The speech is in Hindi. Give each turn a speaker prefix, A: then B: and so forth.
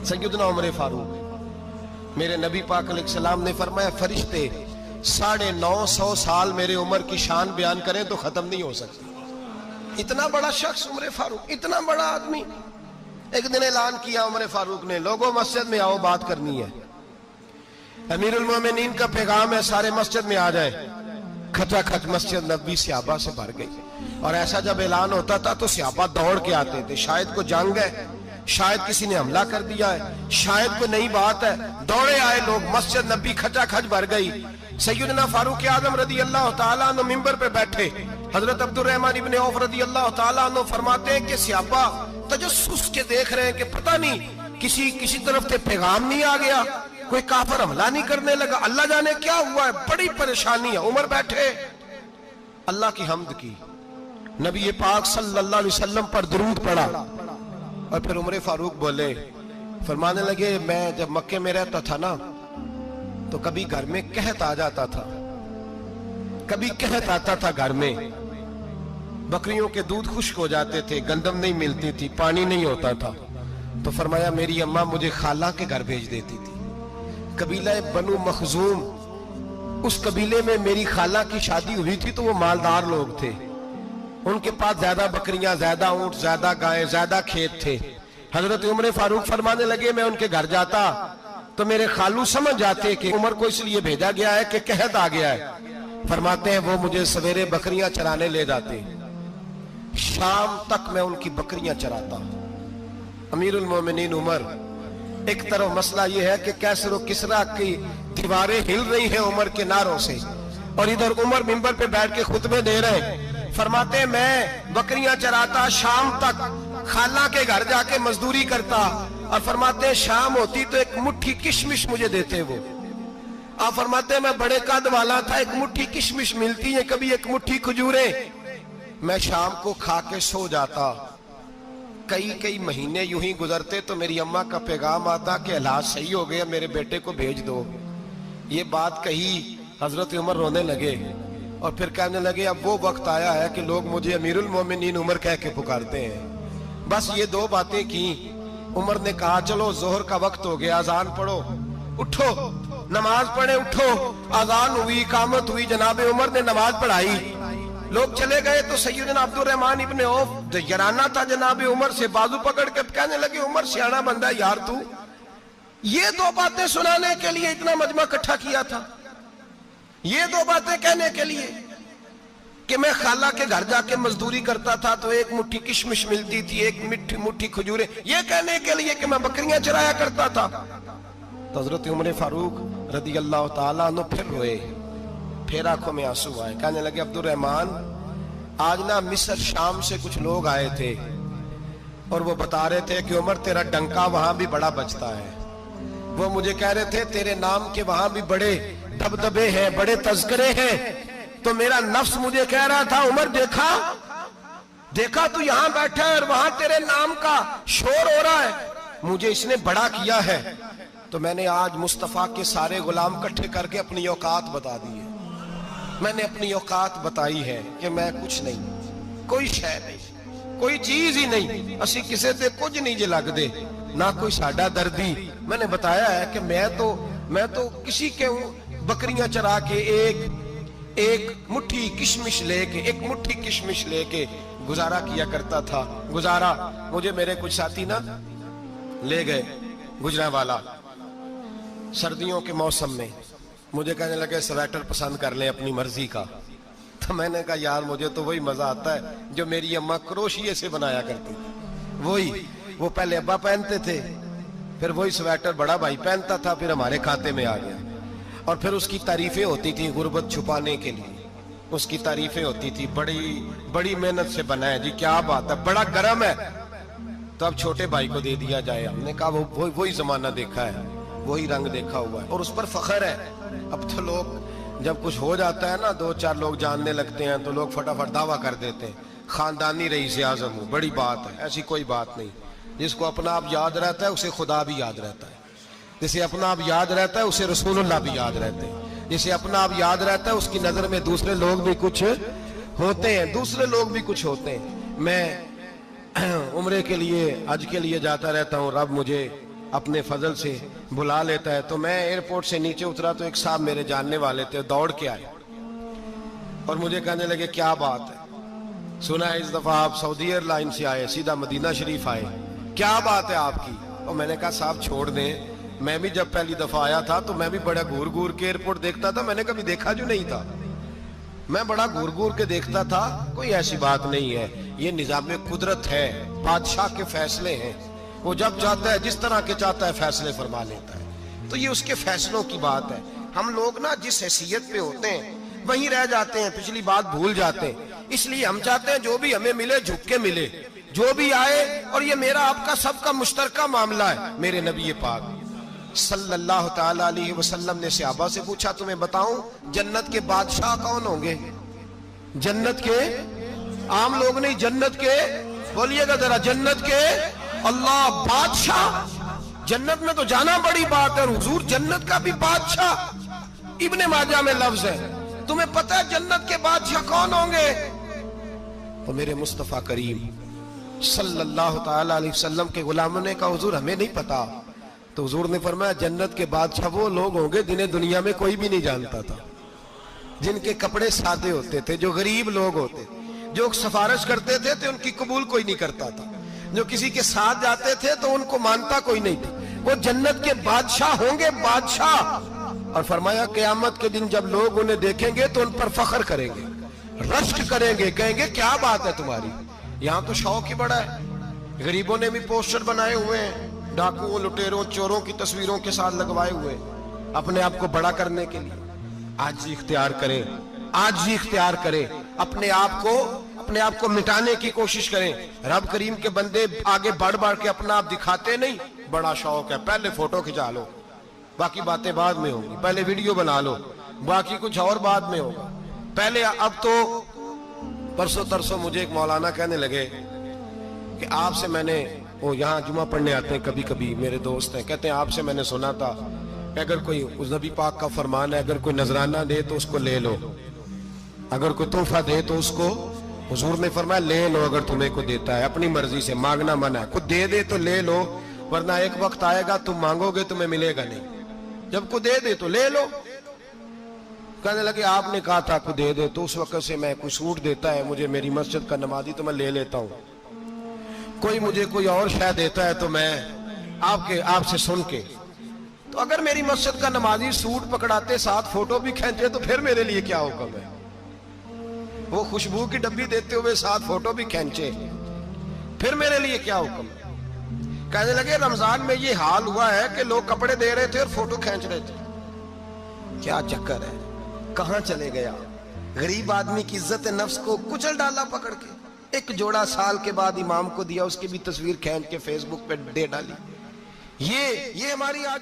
A: सैयदना उमर फारूक, मेरे नबी पाक अलैहिस्सलाम ने फरमाया फरिश्ते 950 साल मेरे उमर की शान बयान करें तो खत्म नहीं हो सकती। इतना बड़ा शख्स उमर फारूक, इतना बड़ा आदमी। एक दिन ऐलान किया उमर फारूक ने, लोगों मस्जिद में आओ, बात करनी है। अमीरुल मोमिनीन का पैगाम है, सारे मस्जिद में आ जाए। खचाखच मस्जिद नबी सहाबा से भर गई। और ऐसा जब ऐलान होता था तो सहाबा दौड़ के आते थे, शायद को जंग है, शायद किसी ने हमला कर दिया है, शायद कोई नई बात है। दौड़े आए लोग, मस्जिद नबी खचाखच भर गई। सैयदना फारूक आजम रदी अल्लाह तआला अन्हु मिंबर पे बैठे। हजरत अब्दुर्रहमान इब्ने औफ रदी अल्लाह तआला अन्हु फरमाते हैं कि सहाबा तजस्सुस के देख रहे हैं कि पता नहीं किसी तरफ से पैगाम नहीं आ गया, कोई काफिर हमला नहीं करने लगा, अल्लाह जाने क्या हुआ है, बड़ी परेशानी है। उमर बैठे, अल्लाह की हम्द की, नबी पाक सल्लल्लाहु अलैहि वसल्लम पर दुरूद पढ़ा और फिर उमर फारूक बोले, फरमाने लगे, मैं जब मक्के में रहता था ना तो कभी घर में कहत आ जाता था, कभी कहत आता था घर में, बकरियों के दूध खुश्क हो जाते थे, गंदम नहीं मिलती थी, पानी नहीं होता था। तो फरमाया मेरी अम्मा मुझे खाला के घर भेज देती थी। कबीला बनु मखजूम, उस कबीले में मेरी खाला की शादी हुई थी तो वो मालदार लोग थे, उनके पास ज्यादा बकरियां, ज्यादा ऊंट, ज्यादा गायें, ज्यादा खेत थे। हजरत उमर फारूक फरमाने लगे, मैं उनके घर जाता तो मेरे खालू समझ जाते कि उमर को इसलिए भेजा गया है कि कहत आ गया है। फरमाते हैं वो मुझे सवेरे बकरियां चराने ले जाते, शाम तक मैं उनकी बकरियां चराता। अमीरुल मोमिनीन उमर, एक तरफ मसला यह है कि कैसर किसरा की दीवारें हिल रही हैं उमर के नारों से, और इधर उमर मिंबर पे बैठ के खुतबे दे रहे। फरमाते हैं मैं बकरियां चराता, शाम तक खाला के घर जाके मजदूरी करता, और फरमाते हैं शाम होती तो एक मुट्ठी किशमिश मुझे देते वो। आप फरमाते हैं मैं बड़े कद वाला था, एक मुट्ठी किशमिश मिलती है, कभी एक मुट्ठी खजूरें, मैं शाम को खा के सो जाता। कई महीने यूं ही गुजरते तो मेरी अम्मा का पैगाम आता कि हालात सही हो गए, मेरे बेटे को भेज दो। ये बात कही, हजरत उमर रोने लगे और फिर कहने लगे, अब वो वक्त आया है कि लोग मुझे अमीरुल मोमिनीन उमर कह के पुकारते हैं। बस ये दो बातें की। उमर ने कहा चलो जोहर का वक्त हो गया, अजान पढ़ो, उठो नमाज पढ़े, उठो। अजान हुई, इकामत हुई, जनाबे उमर ने नमाज पढ़ाई, लोग चले गए तो सैयदना अब्दुर्रहमान इब्ने औफ यराना था जनाबे उमर से, बाजू पकड़ के कहने लगे, उमर सियाना बंदा यार, तू ये दो बातें सुनाने के लिए इतना मजमा इकट्ठा किया था, ये दो बातें कहने के लिए कि मैं खाला के घर जाके मजदूरी करता था तो एक मुट्ठी किशमिश मिलती थी, एक मुट्ठी खजूरें, ये कहने के लिए कि मैं बकरियां चराया करता था। तो हजरत उमर फारूक रदी अल्लाह तआला अन्हु फिर रोए, फिर आंखों में आंसू आए। कहने लगे, अब्दुर्रहमान आज ना मिस्र शाम से कुछ लोग आए थे और वो बता रहे थे कि उमर तेरा डंका वहां भी बड़ा बजता है। वो मुझे कह रहे थे तेरे नाम के वहां भी बड़े दबदबे हैं, बड़े तज़किरे हैं। तो मेरा नफ्स मुझे कह रहा था, उमर देखा तू यहां बैठा है और वहां तेरे नाम का शोर हो रहा है, मुझे इसने बड़ा किया है। तो मैंने आज मुस्तफा के सारे गुलाम इकट्ठे करके अपनी औकात बता दी है। मैंने अपनी औकात बताई है कि मैं कुछ नहीं, कोई शय नहीं, कोई चीज ही नहीं, असी किसी से कुछ नहीं जे लगदे, ना कोई साडा दर्दी। मैंने बताया है कि मैं तो किसी के बकरियां चरा के एक मुट्ठी किशमिश लेके गुजारा किया करता था। गुजारा मुझे मेरे कुछ साथी ना ले गए गुजरांवाला, सर्दियों के मौसम में मुझे कहने लगे स्वेटर पसंद कर ले अपनी मर्जी का। तो मैंने कहा यार मुझे तो वही मजा आता है जो मेरी अम्मा क्रोशिये से बनाया करती थी, वही वो पहले अब्बा पहनते थे, फिर वही स्वेटर बड़ा भाई पहनता था, फिर हमारे खाते में आ गया। और फिर उसकी तारीफें होती थी गुर्बत छुपाने के लिए, उसकी तारीफें होती थी, बड़ी मेहनत से बना है जी, क्या बात है, बड़ा गर्म है, तो अब छोटे भाई को दे दिया जाए। हमने कहा वही जमाना देखा है, वही रंग देखा हुआ है और उस पर फख्र है। अब तो लोग जब कुछ हो जाता है ना, 2-4 लोग जानने लगते हैं तो लोग फटाफट दावा कर देते हैं खानदानी रईस आज़म हूं, बड़ी बात है। ऐसी कोई बात नहीं, जिसको अपना आप याद रहता है उसे खुदा भी याद रहता है, जिसे अपना आप याद रहता है उसे रसूलुल्लाह भी याद रहते हैं, जिसे अपना आप याद रहता है उसकी नजर में दूसरे लोग भी कुछ होते हैं, मैं उम्रे के लिए, हज के लिए जाता रहता हूँ, रब मुझे अपने फजल से बुला लेता है। तो मैं एयरपोर्ट से नीचे उतरा तो एक साहब मेरे जानने वाले थे, दौड़ के आए और मुझे कहने लगे क्या बात है, सुना है इस दफा आप सऊदी एयरलाइन से आए, सीधा मदीना शरीफ आए, क्या बात है आपकी। और मैंने कहा साहब छोड़ दें, मैं भी जब पहली दफा आया था तो मैं भी बड़ा घूर घूर के एयरपोर्ट देखता था, मैंने कभी देखा जो नहीं था, मैं बड़ा घूर घूर के देखता था, कोई ऐसी बात नहीं है, ये निजाम कुदरत है, बादशाह के फैसले हैं, वो जब चाहता है जिस तरह के चाहता है फैसले फरमा लेता है, तो ये उसके फैसलों की बात है। हम लोग ना जिस हैसियत पे होते हैं वहीं रह जाते हैं, पिछली बात भूल जाते हैं, इसलिए हम चाहते हैं जो भी हमें मिले झुक के मिले, जो भी आए, और ये मेरा आपका सबका मुश्तरका मामला है। मेरे नबी पाक सल्लल्लाहु ताला अलैहि वसल्लम ने सहाबा से पूछा तुम्हें बताऊं जन्नत के बादशाह कौन होंगे? जन्नत के आम लोग नहीं, जन्नत के, बोलिएगा जरा, जन्नत के अल्लाह बादशाह। जन्नत में तो जाना बड़ी बात है, हुजूर जन्नत का भी बादशाह, इब्ने माजा में लफ्ज है, तुम्हें पता है जन्नत के बादशाह कौन होंगे? तो मेरे मुस्तफा करीम सल्लल्लाहु ताला अलैहि वसल्लम के गुलामों ने कहा हुजूर हमें नहीं पता। तो हुजूर ने फरमाया जन्नत के बादशाह वो लोग होंगे जिन्हें दुनिया में कोई भी नहीं जानता था, जिनके कपड़े सादे होते थे, जो गरीब लोग होते, जो सिफारिश करते थे तो उनकी कबूल कोई नहीं करता था, जो किसी के साथ जाते थे तो उनको मानता कोई नहीं था, वो जन्नत के बादशाह होंगे, बादशाह। और फरमाया क़यामत के दिन जब लोग उन्हें देखेंगे तो उन पर फख्र करेंगे, रश्क करेंगे, कहेंगे क्या बात है तुम्हारी, यहाँ तो शौक ही बड़ा है। गरीबों ने भी पोस्टर बनाए हुए हैं, डाकुओं, लुटेरों, चोरों की तस्वीरों के साथ लगवाए हुए, अपने आप को बड़ा करने के लिए। आज ही इख्तियार करें, आज ही इख्तियार करें, अपने आप को मिटाने की कोशिश करें। रब करीम के बंदे आगे बढ़ बढ़ के अपना आप दिखाते नहीं, बड़ा शौक है, पहले फोटो खिंचा लो, बाकी बातें बाद में होंगी, पहले वीडियो बना लो, बाकी कुछ और बाद में होगा, पहले। अब तो परसों तरसों मुझे एक मौलाना कहने लगे कि आपसे मैंने, वो यहाँ जुमा पढ़ने आते हैं कभी कभी, मेरे दोस्त हैं, कहते हैं आपसे मैंने सुना था अगर कोई उस नबी पाक का फरमान है, अगर कोई नजराना दे तो उसको ले लो, अगर कोई तोहफा दे तो उसको, हुजूर ने फरमाया ले लो अगर तुम्हें को देता है, अपनी मर्जी से, मांगना मना है, कुछ दे दे तो ले लो, वरना एक वक्त आएगा तुम मांगोगे तुम्हें मिलेगा नहीं, जब को दे दे तो ले लो। कहने लगे आपने कहा था को दे दे, तो उस वक्त से मैं कोई सूट देता है मुझे मेरी मस्जिद का नमाजी तो मैं ले लेता हूँ, कोई मुझे कोई और शायद देता है तो मैं आपसे सुन के, तो अगर मेरी मस्जिद का नमाजी सूट पकड़ाते साथ फोटो भी खींचे तो फिर मेरे लिए क्या हुक्म है? वो खुशबू की डब्बी देते हुए साथ फोटो भी खींचे, फिर मेरे लिए क्या हुक्म है? कहने लगे रमजान में ये हाल हुआ है कि लोग कपड़े दे रहे थे और फोटो खींच रहे थे, क्या चक्कर है, कहां चले गया? गरीब आदमी की इज्जत नफ्स को कुचल डाला पकड़ के। एक जोड़ा साल के बाद इमाम को दिया, उसकी भी तस्वीर खींच के फेसबुक पे दे डाली। ये हमारी आज